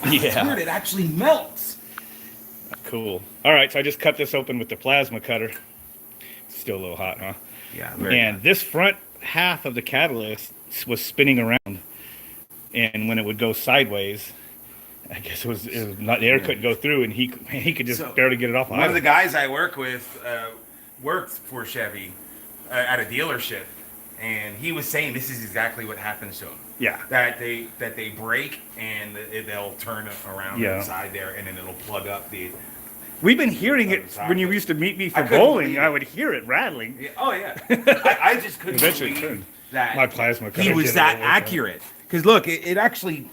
It's Yeah. weird. It actually melts. Cool. All right, so I just cut this open with the plasma cutter. It's still a little hot, huh? Yeah, very And hot. this front half of the catalyst was spinning around, and when it would go sideways, I guess it was not the air couldn't go through, and he could just So, barely get it off. one of the guys I work with worked for Chevy at a dealership, and he was saying this is exactly what happens to them. Yeah. That they break and they'll turn around inside there, and then it'll plug up the. We've been hearing it when you used to meet me for couldn't bowling. believe I it. would hear it rattling. Yeah, oh yeah, I just couldn't Eventually it believe turned. that My plasma cutter he did was it that all the time. accurate. Because look, it actually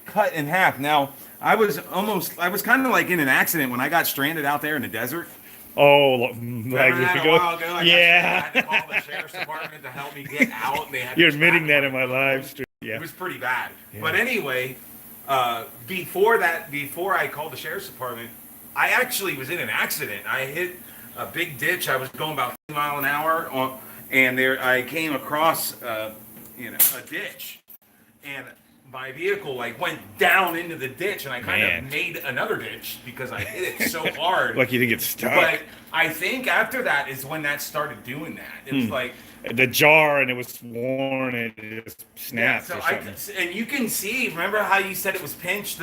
cut in half. Now I was kind of like in an accident when I got stranded out there in the desert. Oh, like Remember years that a ago. while ago? I Yeah. had to call the sheriff's department to help me get out. And they had You're to admitting track that in my phone. live stream. Yeah. It was pretty bad. Yeah. But anyway, before I called the sheriff's department, I actually was in an accident. I hit a big ditch. I was going about 50 miles an hour, and there I came across a ditch, and my vehicle went down into the ditch, and I kind Man. of made another ditch because I hit it so hard. Like you didn't get stuck. But I think after that is when that started doing that. It was like. The jar, and it was worn, and it just snapped So or something. and you can see. Remember how you said it was pinched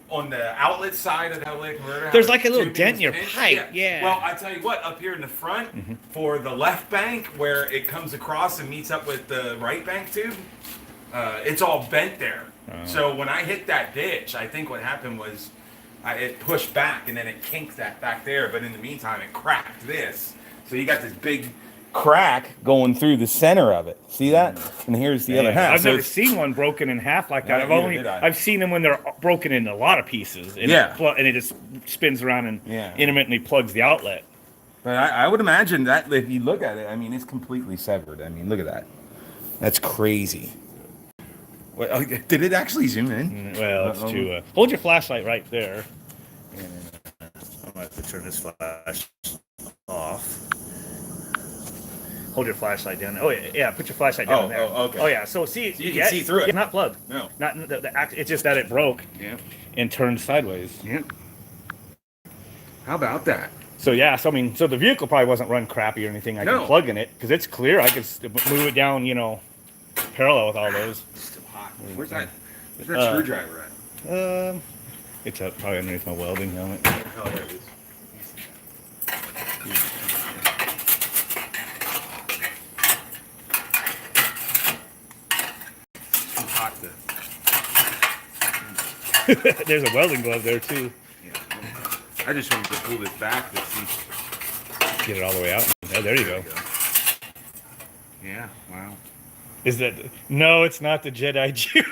on the outlet side of the outlet converter? There's how like a the little tubing dent was in your pinched? pipe, yeah. Well, I tell you what, up here in the front for the left bank where it comes across and meets up with the right bank tube, it's all bent there. So when I hit that ditch, I think what happened was it pushed back and then it kinked that back there. But in the meantime, it cracked this. So you got this big crack going through the center of it. See that? And here's the other half. I've So never it's- seen one broken in half like that. Neither did I. I've seen them when they're broken in a lot of pieces. And and it just spins around and intermittently plugs the outlet. But I would imagine that if you look at it, I mean, it's completely severed. I mean, look at that. That's crazy. Well, did it actually zoom in? Well, it's too. Hold your flashlight right there. I'm gonna have to turn this flash off. Hold your flashlight down. Oh yeah. Put your flashlight down there. Oh, okay. Oh yeah. So see, So you can see through it. It's not plugged. No. Not it's just that it broke. Yeah. And turned sideways. Yeah. How about that? So yeah. So I mean, so the vehicle probably wasn't run crappy or anything. I can plug in it because it's clear. I can move it down. Parallel with all those. It's still hot. Where's that screwdriver at? It's up probably underneath my welding helmet. Oh, there it is. Too hot to. There's a welding glove there too. Yeah. I just wanted to pull this back to see. Get it all the way out. Oh, there you go. Yeah. Wow. Is that? No, it's not the Jedi Jew.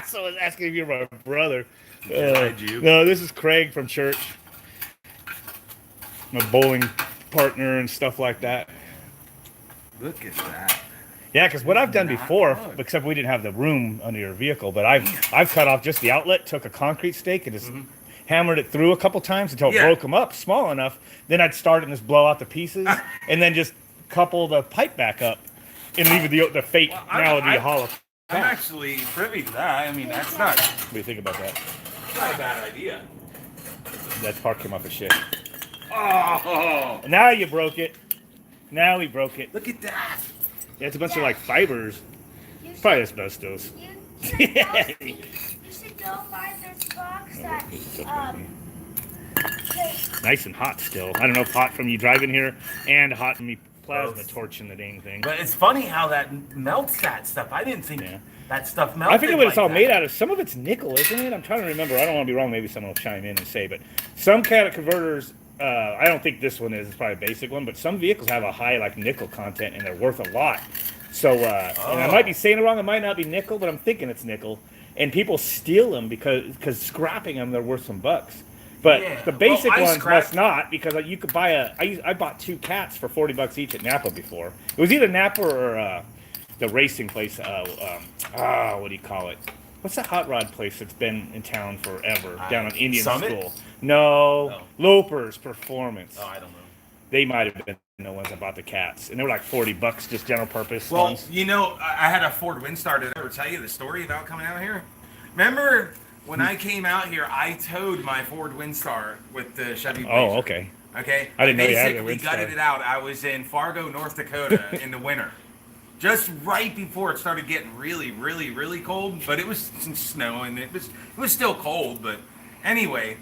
So I was asking if you're my brother. Jedi Jew? No, this is Craig from church. My bowling partner and stuff like that. Look at that. Yeah, because what I've done Not before, plugged. except we didn't have the room under your vehicle, but I've cut off just the outlet, took a concrete stake, and just hammered it through a couple times until it broke them up small enough. Then I'd start and just blow out the pieces, and then just couple the pipe back up, and leave the fake melody hollow. I'm actually privy to that. I mean, that's not What do you think about that? a bad idea. That part came off a shit. Oh, Now you broke it. Now we broke it. look at that. Yeah, it's a bunch of fibers. Probably asbestos. You should go buy this box that Nice and hot still. I don't know if hot from you driving here and hot from me plasma torching the dang thing. But it's funny how that melts that stuff. I didn't think that stuff melted. I forget what it's all that. made out of. Some of it's nickel, isn't it? I'm trying to remember. I don't want to be wrong. Maybe someone will chime in and say, but some catalytic converters, I don't think this one is. It's probably a basic one, but some vehicles have a high nickel content and they're worth a lot. So, and I might be saying it wrong. It might not be nickel, but I'm thinking it's nickel. And people steal them because scrapping them, they're worth some bucks. But the basic ones must not, because you could buy I bought 2 cats for $40 each at Napa before. It was either Napa or the racing place. What do you call it? What's that hot rod place that's been in town forever down on Indian Summit? School? No, Lopers Performance. Oh, I don't know. They might have been the ones that bought the cats, and they were like $40, just general purpose Well, ones. I had a Ford Windstar. Did I ever tell you the story about coming out here? Remember when I came out here, I towed my Ford Windstar with the Chevy Blazer. Oh, okay. Okay. I didn't know you had a basically Windstar. gutted it out. I was in Fargo, North Dakota in the winter. Just right before it started getting really, really, really cold, but it was snowing. It was still cold, but anyway,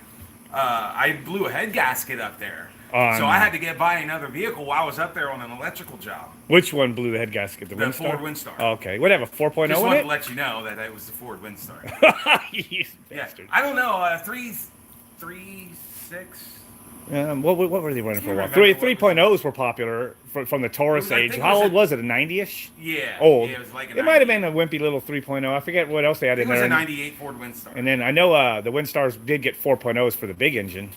I blew a head gasket up there, so I had to get by another vehicle while I was up there on an electrical job. Which one blew the head gasket? The Windstar? Ford Windstar. Oh, okay. What have a 4.0 Just in wanted it? to let you know that it was the Ford Windstar. You Yeah, bastard. I don't know. 3.6. What were they running for a while? remember what 3.0s were popular from the Taurus I age. think it How was old a- was it? A 90-ish? Yeah. Old. Yeah, it was like It might have been a wimpy little 3.0. I forget what else they had It in was there. a '98 Ford Windstar. And then I know the Windstars did get 4.0s for the big engine.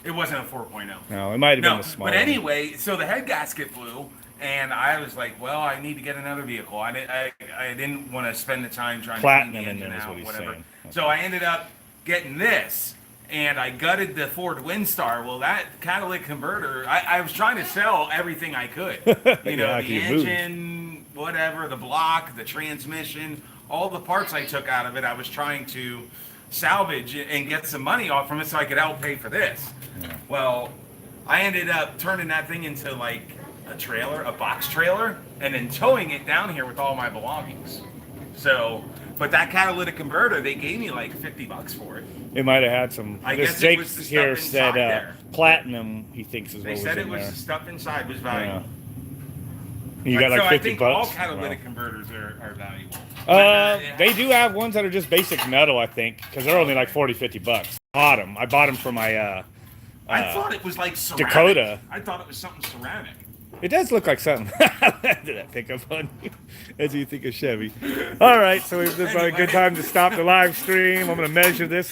It wasn't a 4.0. No, it might have been No, the small but one. anyway, so the head gasket blew, and I was like, well, I need to get another vehicle. I didn't want to spend the time trying Platinum to clean in the engine there is out, what he's whatever. saying. So I ended up getting this, and I gutted the Ford Windstar. Well, that catalytic converter, I was trying to sell everything I could. You know, Yeah, the you moved. engine, whatever, the block, the transmission, all the parts I took out of it, I was trying to salvage and get some money off from it so I could help pay for this. Well, I ended up turning that thing into like a trailer, a box trailer, and then towing it down here with all my belongings. So, but that catalytic converter, they gave me like $50 for it. It might have had some. I This guess it Jake was the stuff here inside said there. platinum. He thinks is They what was said in it was there. the stuff inside was valuable. Yeah. You got like so 50 I think bucks. all catalytic Wow. converters are valuable. But, They do have ones that are just basic metal, I think, because they're only like 40, 50 bucks. I bought them for my. I thought it was like ceramic. Dakota. I thought it was something ceramic. It does look like something. Did that pick up on you as you think of Chevy? All right, so this is probably a good time to stop the live stream. I'm going to measure this.